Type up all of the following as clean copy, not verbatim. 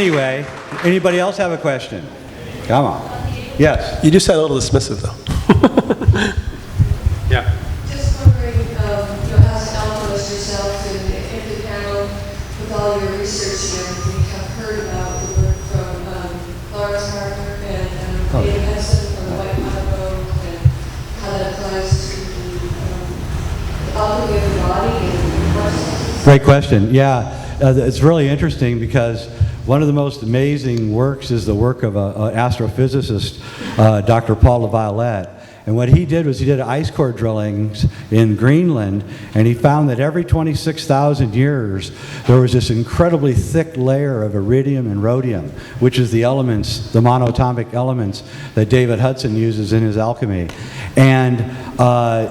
Anyway, anybody else have a question? Come on. Yes. You just sound a little dismissive, though. Yeah. Just wondering, how Alberto yourself and the panel, with all your research and everything, have heard about the work from Lawrence Harper and David Hudson from the White Motto, and how that applies to the alchemy of the body and consciousness? Great question. Yeah, it's really interesting because one of the most amazing works is the work of an astrophysicist, Dr. Paul LaViolette. And what he did was he did ice core drillings in Greenland, and he found that every 26,000 years there was this incredibly thick layer of iridium and rhodium, which is the elements, the monoatomic elements that David Hudson uses in his alchemy. And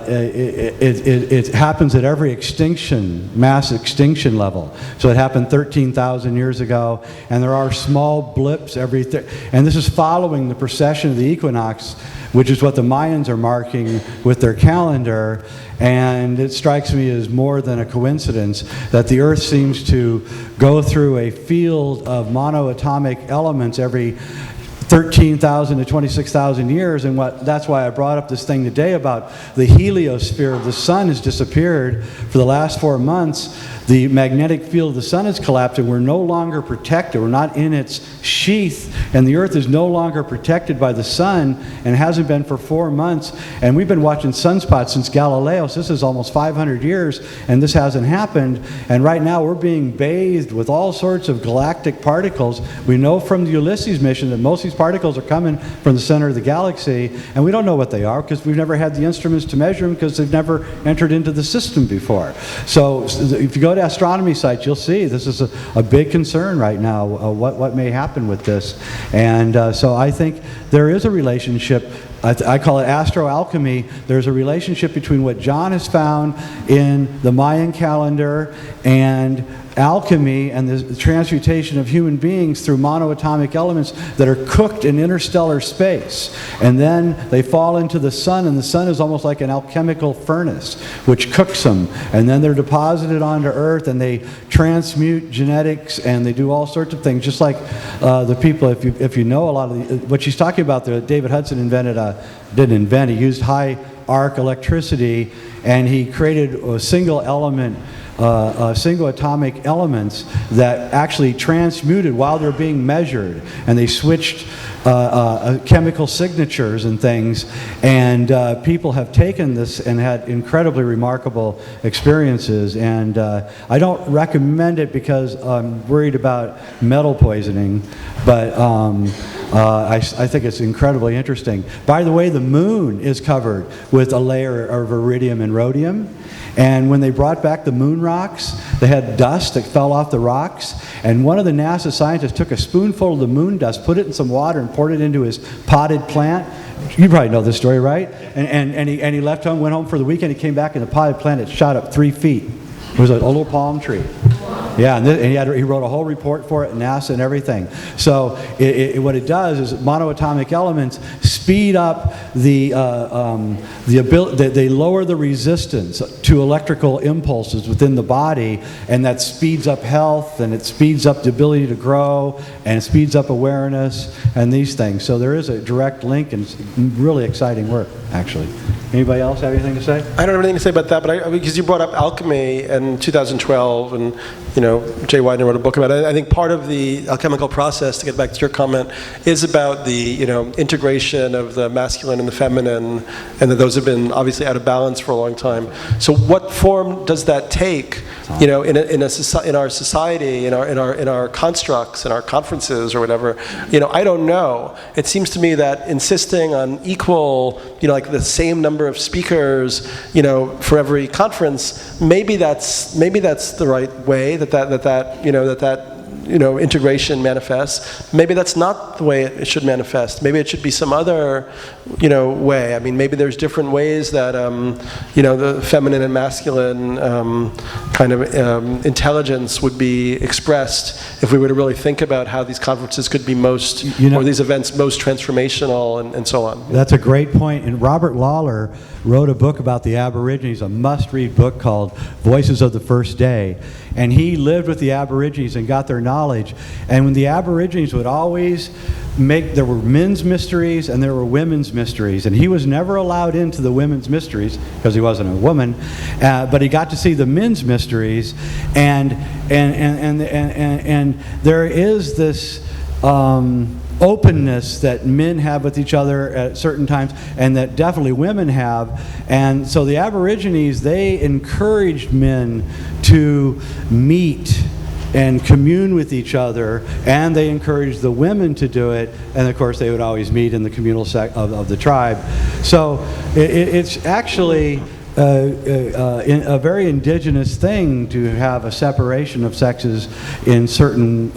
it happens at every extinction, mass extinction level. So it happened 13,000 years ago, and there are small blips every, and this is following the precession of the equinox, which is what the Mayans are marking with their calendar. And it strikes me as more than a coincidence that the Earth seems to go through a field of monoatomic elements every 13,000 to 26,000 years, and that's why I brought up this thing today about the heliosphere of the sun has disappeared for the last 4 months. The magnetic field of the sun has collapsed, and we're no longer protected. We're not in its sheath, and the Earth is no longer protected by the sun, and hasn't been for 4 months. And we've been watching sunspots since Galileo, so this is almost 500 years, and this hasn't happened. And right now we're being bathed with all sorts of galactic particles. We know from the Ulysses mission that most of these particles are coming from the center of the galaxy, and we don't know what they are because we've never had the instruments to measure them because they've never entered into the system before. So if you go to astronomy sites, you'll see this is a big concern right now, what may happen with this. And so I think there is a relationship. I call it astroalchemy. There's a relationship between what John has found in the Mayan calendar and alchemy and the transmutation of human beings through monoatomic elements that are cooked in interstellar space. And then they fall into the sun, and the sun is almost like an alchemical furnace which cooks them. And then they're deposited onto Earth, and they transmute genetics, and they do all sorts of things, just like the people, if you know a lot of what she's talking about, David Hudson he used high arc electricity, and he created a single element single atomic elements that actually transmuted while they're being measured, and they switched chemical signatures and things, and people have taken this and had incredibly remarkable experiences. And I don't recommend it because I'm worried about metal poisoning, but I think it's incredibly interesting. By the way, the moon is covered with a layer of iridium and rhodium. And when they brought back the moon rocks, they had dust that fell off the rocks. And one of the NASA scientists took a spoonful of the moon dust, put it in some water, and poured it into his potted plant. You probably know this story, right? And he left home, went home for the weekend. He came back, and the potted plant had shot up 3 feet. It was a little palm tree. Yeah, and he wrote a whole report for it at NASA and everything. So what it does is monoatomic elements speed up the ability, they lower the resistance to electrical impulses within the body, and that speeds up health, and it speeds up the ability to grow, and it speeds up awareness and these things. So there is a direct link, and it's really exciting work, actually. Anybody else have anything to say? I don't have anything to say about that, but because you brought up alchemy in 2012, and Jay Weidner wrote a book about it. I think part of the alchemical process, to get back to your comment, is about the integration of the masculine and the feminine, and that those have been obviously out of balance for a long time. So what form does that take? In our society, in our constructs, in our conferences or whatever. I don't know. It seems to me that insisting on equal, like the same number of speakers, for every conference, maybe that's the right way that integration manifests. Maybe that's not the way it should manifest. Maybe it should be some other, way. I mean, maybe there's different ways that, the feminine and masculine kind of intelligence would be expressed if we were to really think about how these conferences could be most, or these events most transformational and so on. That's a great point. And Robert Lawler wrote a book about the Aborigines, a must-read book called Voices of the First Day. And he lived with the Aborigines and got their knowledge. And when the Aborigines would always there were men's mysteries and there were women's mysteries. And he was never allowed into the women's mysteries because he wasn't a woman. But he got to see the men's mysteries. And there is this openness that men have with each other at certain times, and that definitely women have. And so the Aborigines, they encouraged men to meet and commune with each other, and they encouraged the women to do it, and of course they would always meet in the communal of the tribe. So it's actually a very indigenous thing to have a separation of sexes in certain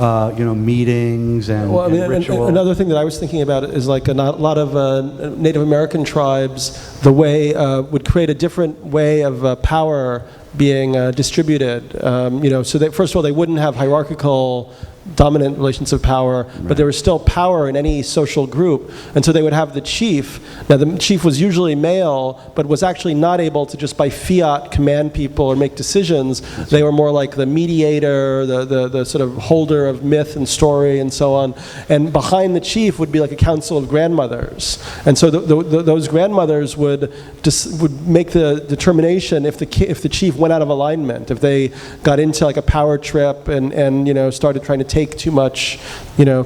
meetings and, and ritual. Another thing that I was thinking about is like a lot of Native American tribes, the way would create a different way of power being distributed. So that first of all, they wouldn't have hierarchical dominant relations of power, but there was still power in any social group, and so they would have the chief. Now the chief was usually male, but was actually not able to just by fiat command people or make decisions. They were more like the mediator, the sort of holder of myth and story and so on, and behind the chief would be like a council of grandmothers, and so those grandmothers would make the determination if the chief went out of alignment, if they got into like a power trip and started trying to take too much,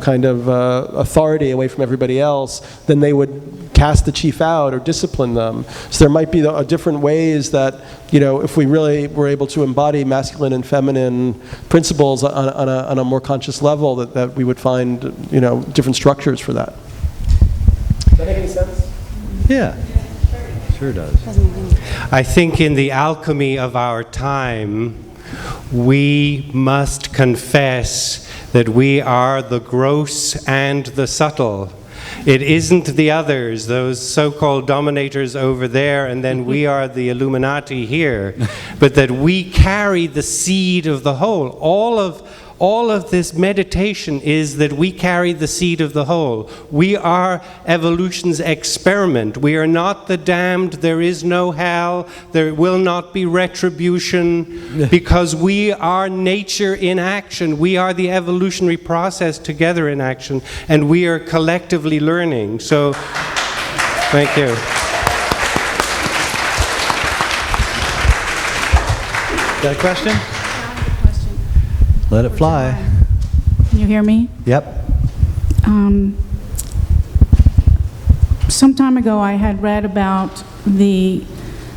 kind of authority away from everybody else, then they would cast the chief out or discipline them. So there might be different ways that, if we really were able to embody masculine and feminine principles on a more conscious level, that we would find, different structures for that. Does that make any sense? Yeah, sure does. I think in the alchemy of our time, we must confess that we are the gross and the subtle. It isn't the others, those so-called dominators over there, and then we are the Illuminati here, but that we carry the seed of the whole. All of this meditation is that we carry the seed of the whole. We are evolution's experiment. We are not the damned. There is no hell. There will not be retribution, because we are nature in action. We are the evolutionary process together in action, and we are collectively learning. So, thank you. Got a question? Let it fly. Can you hear me? Yep. Some time ago I had read about the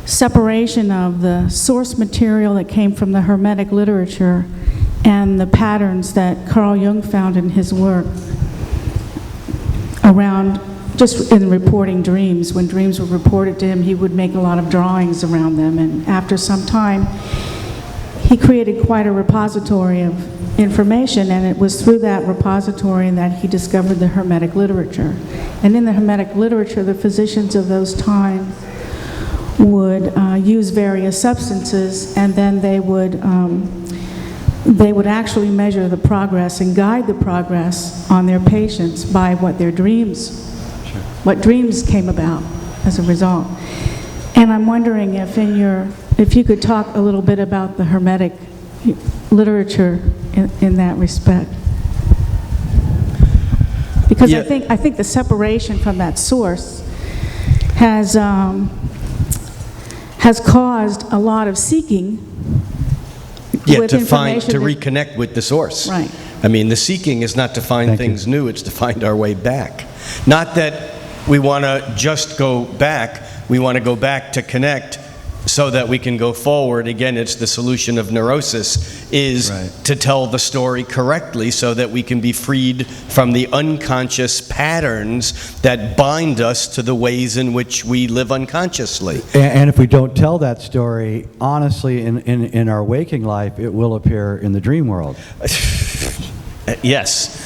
separation of the source material that came from the Hermetic literature and the patterns that Carl Jung found in his work around, just in reporting dreams. When dreams were reported to him, he would make a lot of drawings around them, and after some time he created quite a repository of information, and it was through that repository that he discovered the Hermetic literature. And in the Hermetic literature, the physicians of those times would use various substances, and then they would actually measure the progress and guide the progress on their patients by what their dreams, what dreams came about as a result. And I'm wondering if you could talk a little bit about the Hermetic literature in that respect. Because Yeah. I think the separation from that source has caused a lot of seeking with to information reconnect with the source. Right. I mean, the seeking is not to find Thank things new, it's to find our way back. Not that we want to just go back, we want to go back to connect so that we can go forward. Again, it's the solution of neurosis, is Right. to tell the story correctly so that we can be freed from the unconscious patterns that bind us to the ways in which we live unconsciously. And if we don't tell that story honestly in our waking life, it will appear in the dream world. Yes.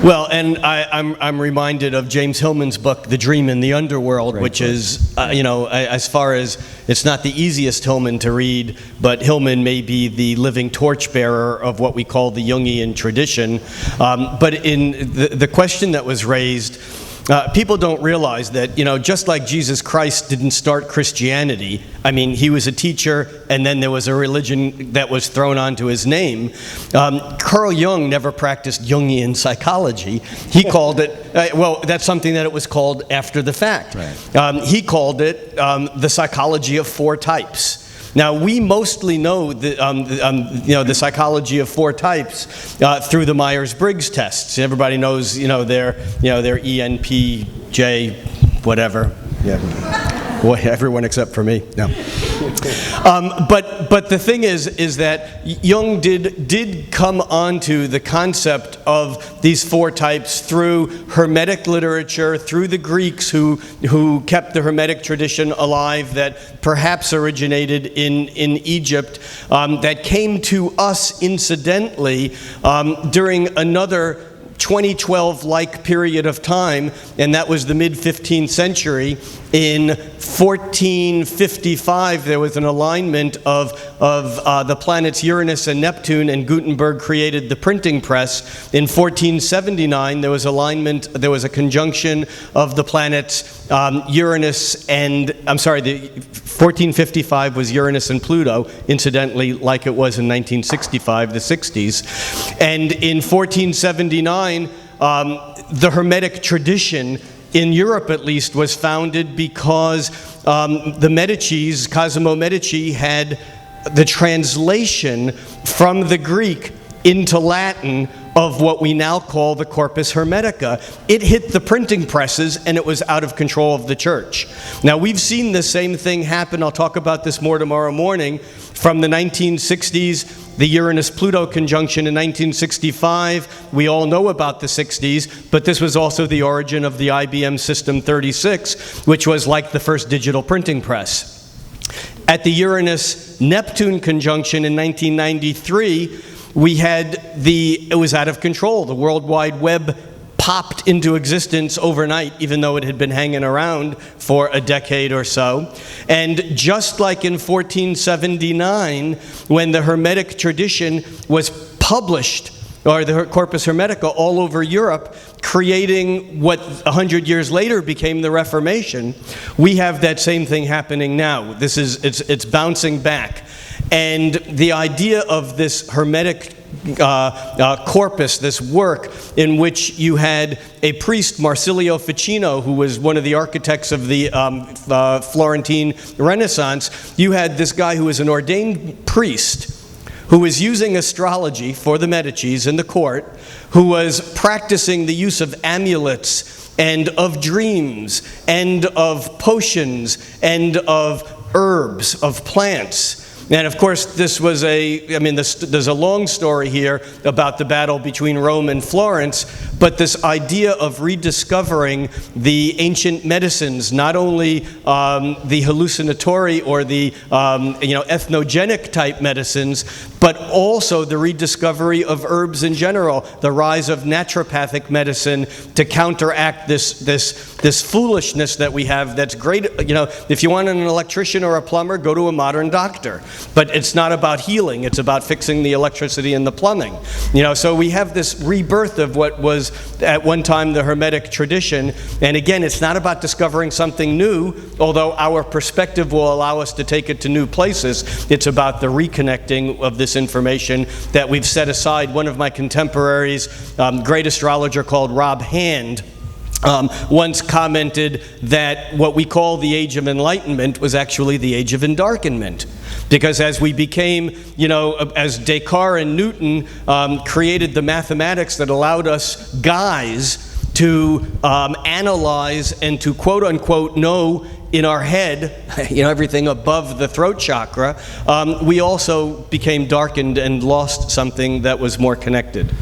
Well, and I'm reminded of James Hillman's book, The Dream in the Underworld, which is, as far as, it's not the easiest Hillman to read, but Hillman may be the living torchbearer of what we call the Jungian tradition. But in the question that was raised, people don't realize that, just like Jesus Christ didn't start Christianity, I mean, he was a teacher, and then there was a religion that was thrown onto his name. Carl Jung never practiced Jungian psychology. He called it, that's something that it was called after the fact. Right. He called it the psychology of four types. Now, we mostly know the psychology of four types through the Myers-Briggs tests. Everybody knows, their ENPJ, whatever. Yeah. Boy, everyone except for me. No. But the thing is that Jung did come onto the concept of these four types through Hermetic literature, through the Greeks who kept the Hermetic tradition alive that perhaps originated in Egypt, that came to us incidentally during another 2012-like period of time, and that was the mid-15th century. In 1455, there was an alignment of the planets Uranus and Neptune, and Gutenberg created the printing press. In 1479, there was a conjunction of the planets Uranus and, the 1455 was Uranus and Pluto, incidentally, like it was in 1965, the 60s. And in 1479, the Hermetic tradition, in Europe at least, was founded because the Medicis, Cosimo Medici, had the translation from the Greek into Latin of what we now call the Corpus Hermetica. It hit the printing presses, and it was out of control of the church. Now, we've seen the same thing happen. I'll talk about this more tomorrow morning. From the 1960s, the Uranus-Pluto conjunction in 1965. We all know about the 60s, but this was also the origin of the IBM System 36, which was like the first digital printing press. At the Uranus-Neptune conjunction in 1993, we had it was out of control. The World Wide Web popped into existence overnight, even though it had been hanging around for a decade or so. And just like in 1479, when the Hermetic tradition was published, or the Corpus Hermetica, all over Europe, creating what 100 years later became the Reformation, we have that same thing happening now. It's bouncing back. And the idea of this Hermetic corpus, this work in which you had a priest, Marsilio Ficino, who was one of the architects of the Florentine Renaissance. You had this guy who was an ordained priest who was using astrology for the Medicis in the court, who was practicing the use of amulets and of dreams and of potions and of herbs, of plants. And of course, there's a long story here about the battle between Rome and Florence, but this idea of rediscovering the ancient medicines, not only the hallucinatory or the ethnogenic type medicines, but also the rediscovery of herbs in general, the rise of naturopathic medicine to counteract this foolishness that we have that's great. If you want an electrician or a plumber, go to a modern doctor. But it's not about healing, it's about fixing the electricity and the plumbing. So we have this rebirth of what was at one time the Hermetic tradition. And again, it's not about discovering something new, although our perspective will allow us to take it to new places. It's about the reconnecting of this information that we've set aside. One of my contemporaries, great astrologer called Rob Hand, once commented that what we call the Age of Enlightenment was actually the Age of Endarkenment. Because as we became, as Descartes and Newton created the mathematics that allowed us guys to analyze and to quote unquote know in our head, everything above the throat chakra, we also became darkened and lost something that was more connected.